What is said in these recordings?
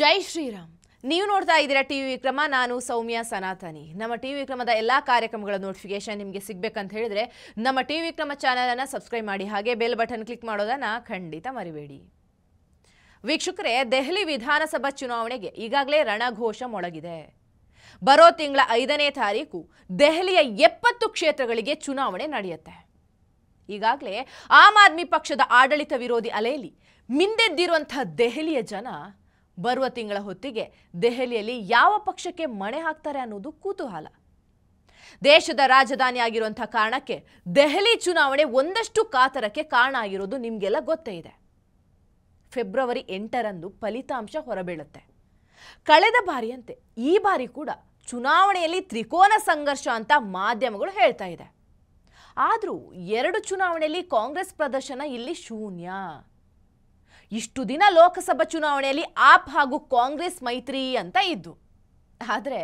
ಜೈ ಶ್ರೀರಾಮ್. ನೀವು ನೋಡ್ತಾ ಇದ್ದೀರಾ ಟಿವಿ ವಿಕ್ರಮ. ನಾನು ಸೌಮ್ಯ ಸನಾತನಿ. ನಮ್ಮ ಟಿವಿ ವಿಕ್ರಮದ ಎಲ್ಲಾ ಕಾರ್ಯಕ್ರಮಗಳ ನೋಟಿಫಿಕೇಶನ್ ನಿಮಗೆ ಸಿಗಬೇಕಂತ ಹೇಳಿದ್ರೆ ನಮ್ಮ ಟಿವಿ ವಿಕ್ರಮ ಚಾನೆಲ್ ಅನ್ನು ಸಬ್ಸ್ಕ್ರೈಬ್ ಮಾಡಿ, ಹಾಗೆ ಬೆಲ್ ಬಟನ್ ಕ್ಲಿಕ್ ಮಾಡೋದನ್ನ ಖಂಡಿತ ಮರಿಬೇಡಿ. ವೀಕ್ಷಕರೇ, ದೆಹಲಿ ವಿಧಾನಸಭಾ ಚುನಾವಣೆಗೆ ಈಗಾಗಲೇ ರಣಘೋಷ ಮೊಳಗಿದೆ. ಬರೋ ತಿಂಗಳ 5ನೇ ತಾರೀಕು ದೆಹಲಿಯ 70 ಕ್ಷೇತ್ರಗಳಿಗೆ ಚುನಾವಣೆ ನಡೆಯುತ್ತೆ. ಈಗಾಗಲೇ ಆಮ್ ಆದ್ಮಿ ಪಕ್ಷದ ಆಡಳಿತ ವಿರೋಧಿ ಅಲೆಯಲ್ಲಿ ಮಿಂದೆದ್ದಿರುವಂತಹ ದೆಹಲಿಯ ಜನ ಬರುವ ತಿಂಗಳ ಹೊತ್ತಿಗೆ ದೆಹಲಿಯಲ್ಲಿ ಯಾವ ಪಕ್ಷಕ್ಕೆ ಮಣೆ ಹಾಕ್ತಾರೆ ಅನ್ನೋದು ಕುತೂಹಲ. ದೇಶದ ರಾಜಧಾನಿ ಆಗಿರುವಂತಹ ಕಾರಣಕ್ಕೆ ದೆಹಲಿ ಚುನಾವಣೆ ಒಂದಷ್ಟು ಕಾತರಕ್ಕೆ ಕಾರಣ ಆಗಿರೋದು ನಿಮಗೆಲ್ಲ ಗೊತ್ತೇ ಇದೆ. ಫೆಬ್ರವರಿ 8ರಂದು ಫಲಿತಾಂಶ ಹೊರಬೀಳುತ್ತೆ. ಕಳೆದ ಬಾರಿಯಂತೆ ಈ ಬಾರಿ ಕೂಡ ಚುನಾವಣೆಯಲ್ಲಿ ತ್ರಿಕೋನ ಸಂಘರ್ಷ ಅಂತ ಮಾಧ್ಯಮಗಳು ಹೇಳ್ತಾ ಇದೆ. ಆದರೂ 2 ಚುನಾವಣೆಯಲ್ಲಿ ಕಾಂಗ್ರೆಸ್ ಪ್ರದರ್ಶನ ಇಲ್ಲಿ ಶೂನ್ಯ. ಇಷ್ಟು ದಿನ ಲೋಕಸಭಾ ಚುನಾವಣೆಯಲ್ಲಿ ಆಪ್ ಹಾಗೂ ಕಾಂಗ್ರೆಸ್ ಮೈತ್ರಿ ಅಂತ ಇದ್ದು, ಆದರೆ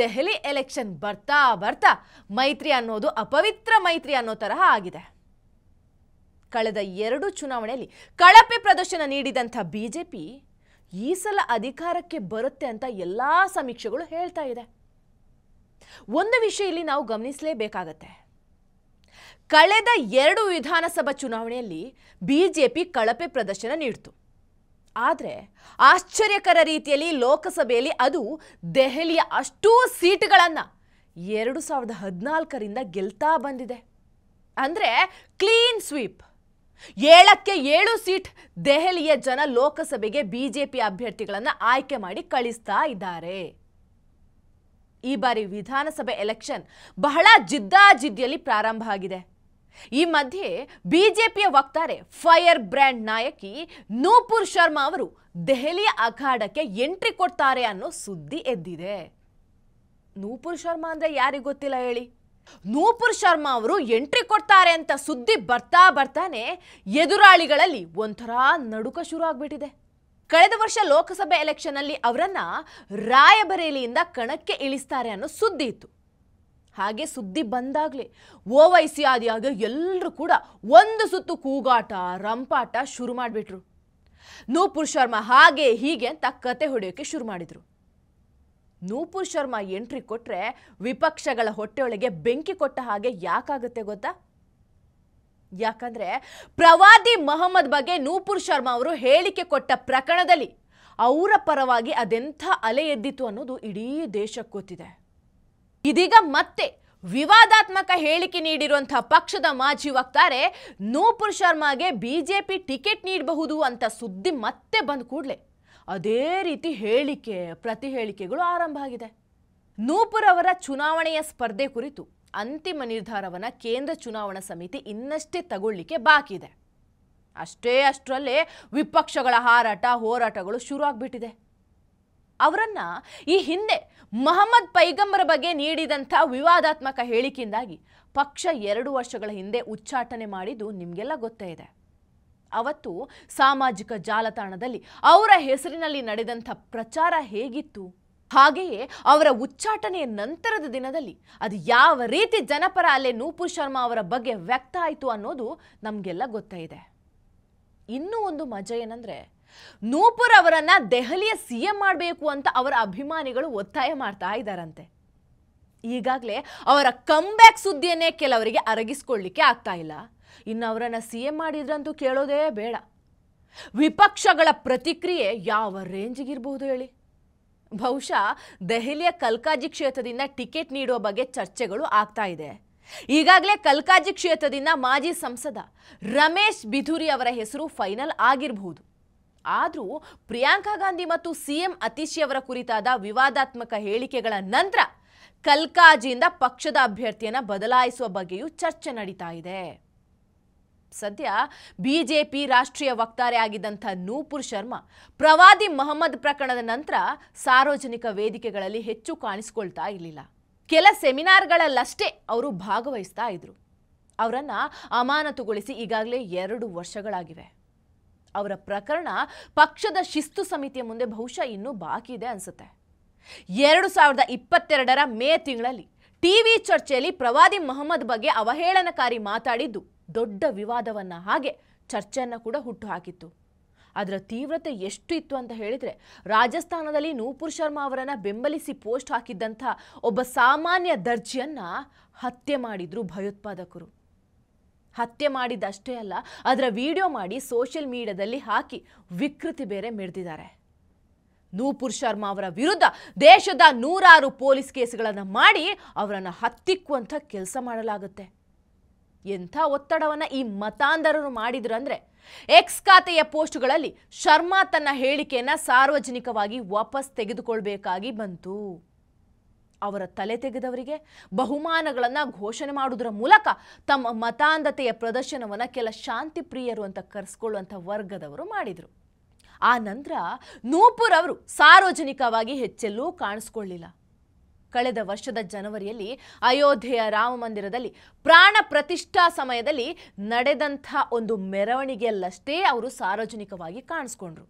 ದೆಹಲಿ ಎಲೆಕ್ಷನ್ ಬರ್ತಾ ಬರ್ತಾ ಮೈತ್ರಿ ಅನ್ನೋದು ಅಪವಿತ್ರ ಮೈತ್ರಿ ಅನ್ನೋ ತರಹ ಆಗಿದೆ. ಕಳೆದ 2 ಚುನಾವಣೆಯಲ್ಲಿ ಕಳಪೆ ಪ್ರದರ್ಶನ ನೀಡಿದಂಥ ಬಿಜೆಪಿ ಈ ಸಲ ಅಧಿಕಾರಕ್ಕೆ ಬರುತ್ತೆ ಅಂತ ಎಲ್ಲಾ ಸಮೀಕ್ಷೆಗಳು ಹೇಳ್ತಾ ಇದೆ. ಒಂದು ವಿಷಯ ಇಲ್ಲಿ ನಾವು ಗಮನಿಸಲೇಬೇಕಾಗತ್ತೆ. ಕಳೆದ 2 ವಿಧಾನಸಭಾ ಚುನಾವಣೆಯಲ್ಲಿ ಬಿಜೆಪಿ ಕಳಪೆ ಪ್ರದರ್ಶನ ನೀಡಿತು. ಆದರೆ ಆಶ್ಚರ್ಯಕರ ರೀತಿಯಲ್ಲಿ ಲೋಕಸಭೆಯಲ್ಲಿ ಅದು ದೆಹಲಿಯ ಅಷ್ಟೂ ಸೀಟ್ಗಳನ್ನು 2014ರಿಂದ ಗೆಲ್ತಾ ಬಂದಿದೆ. ಅಂದರೆ ಕ್ಲೀನ್ ಸ್ವೀಪ್. 7ಕ್ಕೆ 7 ಸೀಟ್ ದೆಹಲಿಯ ಜನ ಲೋಕಸಭೆಗೆ ಬಿಜೆಪಿ ಅಭ್ಯರ್ಥಿಗಳನ್ನು ಆಯ್ಕೆ ಮಾಡಿ ಕಳಿಸ್ತಾ ಇದ್ದಾರೆ. ಈ ಬಾರಿ ವಿಧಾನಸಭೆ ಎಲೆಕ್ಷನ್ ಬಹಳ ಜಿದ್ದಾಜಿದ್ದಿಯಲ್ಲಿ ಪ್ರಾರಂಭ ಆಗಿದೆ. ಈ ಮಧ್ಯೆ ಬಿಜೆಪಿಯ ವಕ್ತಾರೆ ಫೈರ್ ಬ್ರ್ಯಾಂಡ್ ನಾಯಕಿ ನೂಪುರ್ ಶರ್ಮಾ ಅವರು ದೆಹಲಿಯ ಅಖಾಡಕ್ಕೆ ಎಂಟ್ರಿ ಕೊಡ್ತಾರೆ ಅನ್ನೋ ಸುದ್ದಿ ಎದ್ದಿದೆ. ನೂಪುರ್ ಶರ್ಮಾ ಅಂದ್ರೆ ಯಾರಿಗೆ ಗೊತ್ತಿಲ್ಲ ಹೇಳಿ. ನೂಪುರ್ ಶರ್ಮಾ ಅವರು ಎಂಟ್ರಿ ಕೊಡ್ತಾರೆ ಅಂತ ಸುದ್ದಿ ಬರ್ತಾನೆ ಎದುರಾಳಿಗಳಲ್ಲಿ ಒಂಥರ ನಡುಕ ಶುರು ಆಗ್ಬಿಟ್ಟಿದೆ. ಕಳೆದ ವರ್ಷ ಲೋಕಸಭೆ ಎಲೆಕ್ಷನ್ ಅಲ್ಲಿ ಅವರನ್ನ ರಾಯಬರೇಲಿಯಿಂದ ಕಣಕ್ಕೆ ಇಳಿಸ್ತಾರೆ ಅನ್ನೋ ಸುದ್ದಿ ಇತ್ತು. ಹಾಗೆ ಸುದ್ದಿ ಬಂದಾಗಲೇ ಓವೈಸಿ ಆದಿಯಾಗ ಎಲ್ಲರೂ ಕೂಡ ಒಂದು ಸುತ್ತು ಕೂಗಾಟ ರಂಪಾಟ ಶುರು ಮಾಡಿಬಿಟ್ರು. ನೂಪುರ್ ಶರ್ಮಾ ಹಾಗೆ ಹೀಗೆ ಅಂತ ಕತೆ ಹೊಡೆಯೋಕೆ ಶುರು ಮಾಡಿದ್ರು. ನೂಪುರ್ ಶರ್ಮಾ ಎಂಟ್ರಿ ಕೊಟ್ರೆ ವಿಪಕ್ಷಗಳ ಹೊಟ್ಟೆಯೊಳಗೆ ಬೆಂಕಿ ಕೊಟ್ಟ ಹಾಗೆ ಯಾಕಾಗುತ್ತೆ ಗೊತ್ತಾ? ಯಾಕಂದ್ರೆ ಪ್ರವಾದಿ ಮೊಹಮ್ಮದ್ ಬಗ್ಗೆ ನೂಪುರ್ ಶರ್ಮಾ ಅವರು ಹೇಳಿಕೆ ಕೊಟ್ಟ ಪ್ರಕರಣದಲ್ಲಿ ಅವರ ಪರವಾಗಿ ಅದೆಂಥ ಅಲೆ ಎದ್ದಿತ್ತು ಅನ್ನೋದು ಇಡೀ ದೇಶಕ್ಕೆ ಗೊತ್ತಿದೆ. ಇದೀಗ ಮತ್ತೆ ವಿವಾದಾತ್ಮಕ ಹೇಳಿಕೆ ನೀಡಿರುವಂತಹ ಪಕ್ಷದ ಮಾಜಿ ವಕ್ತಾರೆ ನೂಪುರ್ ಶರ್ಮಾಗೆ ಬಿಜೆಪಿ ಟಿಕೆಟ್ ನೀಡಬಹುದು ಅಂತ ಸುದ್ದಿ ಮತ್ತೆ ಬಂದ ಕೂಡಲೇ ಅದೇ ರೀತಿ ಹೇಳಿಕೆ ಪ್ರತಿ ಹೇಳಿಕೆಗಳು ಆರಂಭ ಆಗಿದೆ. ನೂಪುರ್ ಅವರ ಚುನಾವಣೆಯ ಸ್ಪರ್ಧೆ ಕುರಿತು ಅಂತಿಮ ನಿರ್ಧಾರವನ್ನು ಕೇಂದ್ರ ಚುನಾವಣಾ ಸಮಿತಿ ಇನ್ನಷ್ಟೇ ತಗೊಳ್ಳಿಕ್ಕೆ ಬಾಕಿ ಇದೆ. ಅಷ್ಟರಲ್ಲೇ ವಿಪಕ್ಷಗಳ ಹಾರಾಟ ಹೋರಾಟಗಳು ಶುರು ಆಗ್ಬಿಟ್ಟಿದೆ. ಅವರನ್ನ ಈ ಹಿಂದೆ ಮೊಹಮ್ಮದ್ ಪೈಗಂಬರ ಬಗ್ಗೆ ನೀಡಿದಂಥ ವಿವಾದಾತ್ಮಕ ಹೇಳಿಕೆಯಿಂದಾಗಿ ಪಕ್ಷ 2 ವರ್ಷಗಳ ಹಿಂದೆ ಉಚ್ಚಾಟನೆ ಮಾಡಿದ್ದು ನಿಮಗೆಲ್ಲ ಗೊತ್ತೇ ಇದೆ. ಅವತ್ತು ಸಾಮಾಜಿಕ ಜಾಲತಾಣದಲ್ಲಿ ಅವರ ಹೆಸರಿನಲ್ಲಿ ನಡೆದಂಥ ಪ್ರಚಾರ ಹೇಗಿತ್ತು, ಹಾಗೆಯೇ ಅವರ ಉಚ್ಚಾಟನೆಯ ನಂತರದ ದಿನದಲ್ಲಿ ಅದು ಯಾವ ರೀತಿ ಜನಪರ ಅಲೆ ನೂಪುರ್ ಶರ್ಮಾ ಅವರ ಬಗ್ಗೆ ವ್ಯಕ್ತ ಆಯಿತು ಅನ್ನೋದು ನಮಗೆಲ್ಲ ಗೊತ್ತೇ ಇದೆ. ಇನ್ನೂ ಒಂದು ಮಜಾ ಏನಂದ್ರೆ, ನೂಪುರ್ ಅವರನ್ನ ದೆಹಲಿಯ ಸಿಎಂ ಮಾಡಬೇಕು ಅಂತ ಅವರ ಅಭಿಮಾನಿಗಳು ಒತ್ತಾಯ ಮಾಡ್ತಾ ಇದ್ದಾರಂತೆ. ಈಗಾಗಲೇ ಅವರ ಕಮ್ಬ್ಯಾಕ್ ಸುದ್ದಿಯನ್ನೇ ಕೆಲವರಿಗೆ ಅರಗಿಸ್ಕೊಳ್ಳಿಕ್ಕೆ ಆಗ್ತಾ ಇಲ್ಲ. ಇನ್ನು ಅವರನ್ನ ಸಿಎಂ ಮಾಡಿದ್ರಂತೂ ಕೇಳೋದೇ ಬೇಡ. ವಿಪಕ್ಷಗಳ ಪ್ರತಿಕ್ರಿಯೆ ಯಾವ ರೇಂಜಿಗಿರ್ಬಹುದು ಹೇಳಿ. ಬಹುಶಃ ದೆಹಲಿಯ ಕಲ್ಕಾಜಿ ಕ್ಷೇತ್ರದಿಂದ ಟಿಕೆಟ್ ನೀಡುವ ಬಗ್ಗೆ ಚರ್ಚೆಗಳು ಆಗ್ತಾ ಇದೆ. ಈಗಾಗಲೇ ಕಲ್ಕಾಜಿ ಕ್ಷೇತ್ರದಿಂದ ಮಾಜಿ ಸಂಸದ ರಮೇಶ್ ಬಿಧುರಿ ಅವರ ಹೆಸರು ಫೈನಲ್ ಆಗಿರಬಹುದು. ಆದರೂ ಪ್ರಿಯಾಂಕಾ ಗಾಂಧಿ ಮತ್ತು ಸಿಎಂ ಅತೀಶಿ ಅವರ ಕುರಿತಾದ ವಿವಾದಾತ್ಮಕ ಹೇಳಿಕೆಗಳ ನಂತರ ಕಲ್ಕಾಜಿಯಿಂದ ಪಕ್ಷದ ಅಭ್ಯರ್ಥಿಯನ್ನು ಬದಲಾಯಿಸುವ ಬಗ್ಗೆಯೂ ಚರ್ಚೆ ನಡೀತಾ ಇದೆ. ಸದ್ಯ ಬಿಜೆಪಿ ರಾಷ್ಟ್ರೀಯ ವಕ್ತಾರೆ ಆಗಿದ್ದಂಥ ನೂಪುರ್ ಶರ್ಮಾ ಪ್ರವಾದಿ ಮೊಹಮ್ಮದ್ ಪ್ರಕರಣದ ನಂತರ ಸಾರ್ವಜನಿಕ ವೇದಿಕೆಗಳಲ್ಲಿ ಹೆಚ್ಚು ಕಾಣಿಸಿಕೊಳ್ತಾ ಇರಲಿಲ್ಲ. ಕೆಲ ಸೆಮಿನಾರ್ಗಳಲ್ಲಷ್ಟೇ ಅವರು ಭಾಗವಹಿಸ್ತಾ ಇದ್ರು. ಅವರನ್ನ ಅಮಾನತುಗೊಳಿಸಿ ಈಗಾಗಲೇ 2 ವರ್ಷಗಳಾಗಿವೆ. ಅವರ ಪ್ರಕರಣ ಪಕ್ಷದ ಶಿಸ್ತು ಸಮಿತಿಯ ಮುಂದೆ ಬಹುಶಃ ಇನ್ನೂ ಬಾಕಿ ಇದೆ ಅನ್ಸುತ್ತೆ. 2022ರ ಮೇ ತಿಂಗಳಲ್ಲಿ ಟಿವಿ ಚರ್ಚೆಯಲ್ಲಿ ಪ್ರವಾದಿ ಮೊಹಮ್ಮದ್ ಬಗ್ಗೆ ಅವಹೇಳನಕಾರಿ ಮಾತಾಡಿದ್ದು ದೊಡ್ಡ ವಿವಾದವನ್ನ ಹಾಗೆ ಚರ್ಚೆಯನ್ನು ಕೂಡ ಹುಟ್ಟುಹಾಕಿತ್ತು. ಅದರ ತೀವ್ರತೆ ಎಷ್ಟು ಇತ್ತು ಅಂತ ಹೇಳಿದರೆ, ರಾಜಸ್ಥಾನದಲ್ಲಿ ನೂಪುರ್ ಶರ್ಮಾ ಅವರನ್ನು ಬೆಂಬಲಿಸಿ ಪೋಸ್ಟ್ ಹಾಕಿದ್ದಂಥ ಒಬ್ಬ ಸಾಮಾನ್ಯ ದರ್ಜಿಯನ್ನು ಹತ್ಯೆ ಮಾಡಿದ್ರು ಭಯೋತ್ಪಾದಕರು. ಹತ್ಯೆ ಮಾಡಿದ್ದಷ್ಟೇ ಅಲ್ಲ, ಅದರ ವಿಡಿಯೋ ಮಾಡಿ ಸೋಷಿಯಲ್ ಮೀಡಿಯಾದಲ್ಲಿ ಹಾಕಿ ವಿಕೃತಿ ಬೇರೆ ಮೆರೆದಿದ್ದಾರೆ. ನೂಪುರ್ ಶರ್ಮಾ ಅವರ ವಿರುದ್ಧ ದೇಶದ 100 ಪೊಲೀಸ್ ಕೇಸ್ಗಳನ್ನು ಮಾಡಿ ಅವರನ್ನು ಹತ್ತಿಕ್ಕುವಂಥ ಕೆಲಸ ಮಾಡಲಾಗುತ್ತೆ. ಎಂಥ ಒತ್ತಡವನ್ನು ಈ ಮತಾಂಧರರು ಮಾಡಿದ್ರು ಅಂದರೆ, ಎಕ್ಸ್ ಖಾತೆಯ ಪೋಸ್ಟ್ಗಳಲ್ಲಿ ಶರ್ಮಾ ತನ್ನ ಹೇಳಿಕೆಯನ್ನು ಸಾರ್ವಜನಿಕವಾಗಿ ವಾಪಸ್ ತೆಗೆದುಕೊಳ್ಬೇಕಾಗಿ ಬಂತು. ಅವರ ತಲೆ ತೆಗೆದವರಿಗೆ ಬಹುಮಾನಗಳನ್ನು ಘೋಷಣೆ ಮಾಡುವುದರ ಮೂಲಕ ತಮ್ಮ ಮತಾಂಧತೆಯ ಪ್ರದರ್ಶನವನ್ನು ಕೆಲ ಶಾಂತಿ ಪ್ರಿಯರು ಅಂತ ಕರೆಸ್ಕೊಳ್ಳುವಂಥ ವರ್ಗದವರು ಮಾಡಿದರು. ಆ ನಂತರ ನೂಪುರ್ ಅವರು ಸಾರ್ವಜನಿಕವಾಗಿ ಹೆಚ್ಚೆಲ್ಲೂ ಕಾಣಿಸ್ಕೊಳ್ಳಿಲ್ಲ. ಕಳೆದ ವರ್ಷದ ಜನವರಿಯಲ್ಲಿ ಅಯೋಧ್ಯೆಯ ರಾಮ ಮಂದಿರದಲ್ಲಿ ಪ್ರಾಣ ಪ್ರತಿಷ್ಠಾ ಸಮಯದಲ್ಲಿ ನಡೆದಂಥ ಒಂದು ಮೆರವಣಿಗೆಯಲ್ಲಷ್ಟೇ ಅವರು ಸಾರ್ವಜನಿಕವಾಗಿ ಕಾಣಿಸ್ಕೊಂಡ್ರು.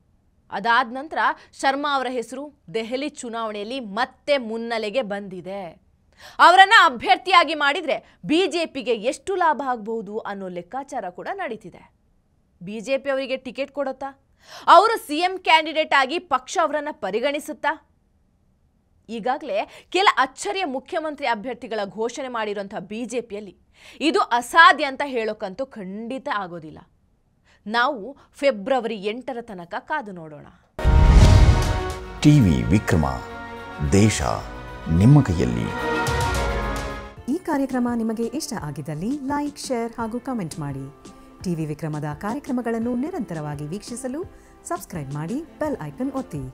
ಅದಾದ ನಂತರ ಶರ್ಮಾ ಅವರ ಹೆಸರು ದೆಹಲಿ ಚುನಾವಣೆಯಲ್ಲಿ ಮತ್ತೆ ಮುನ್ನೆಲೆಗೆ ಬಂದಿದೆ. ಅವರನ್ನು ಅಭ್ಯರ್ಥಿಯಾಗಿ ಮಾಡಿದರೆ ಬಿಜೆಪಿಗೆ ಎಷ್ಟು ಲಾಭ ಆಗಬಹುದು ಅನ್ನೋ ಲೆಕ್ಕಾಚಾರ ಕೂಡ ನಡೀತಿದೆ. ಬಿಜೆಪಿ ಅವರಿಗೆ ಟಿಕೆಟ್ ಕೊಡುತ್ತಾ? ಅವರು ಸಿಎಂ ಕ್ಯಾಂಡಿಡೇಟ್ ಆಗಿ ಪಕ್ಷ ಅವರನ್ನು ಪರಿಗಣಿಸುತ್ತಾ? ಈಗಾಗಲೇ ಕೆಲ ಅಚ್ಚರಿಯ ಮುಖ್ಯಮಂತ್ರಿ ಅಭ್ಯರ್ಥಿಗಳ ಘೋಷಣೆ ಮಾಡಿರುವಂಥ ಬಿಜೆಪಿಯಲ್ಲಿ ಇದು ಅಸಾಧ್ಯ ಅಂತ ಹೇಳೋಕ್ಕಂತೂ ಖಂಡಿತ ಆಗೋದಿಲ್ಲ. ನಾವು ಫೆಬ್ರವರಿ 8ರ ತನಕ ಕಾದು ನೋಡೋಣ. ಟಿವಿ ವಿಕ್ರಮ, ದೇಶ ನಿಮ್ಮ ಕೈಯಲ್ಲಿ. ಈ ಕಾರ್ಯಕ್ರಮ ನಿಮಗೆ ಇಷ್ಟ ಆಗಿದ್ದಲ್ಲಿ ಲೈಕ್, ಶೇರ್ ಹಾಗೂ ಕಮೆಂಟ್ ಮಾಡಿ. ಟಿವಿ ವಿಕ್ರಮದ ಕಾರ್ಯಕ್ರಮಗಳನ್ನು ನಿರಂತರವಾಗಿ ವೀಕ್ಷಿಸಲು ಸಬ್ಸ್ಕ್ರೈಬ್ ಮಾಡಿ, ಬೆಲ್ ಐಕನ್ ಒತ್ತಿ.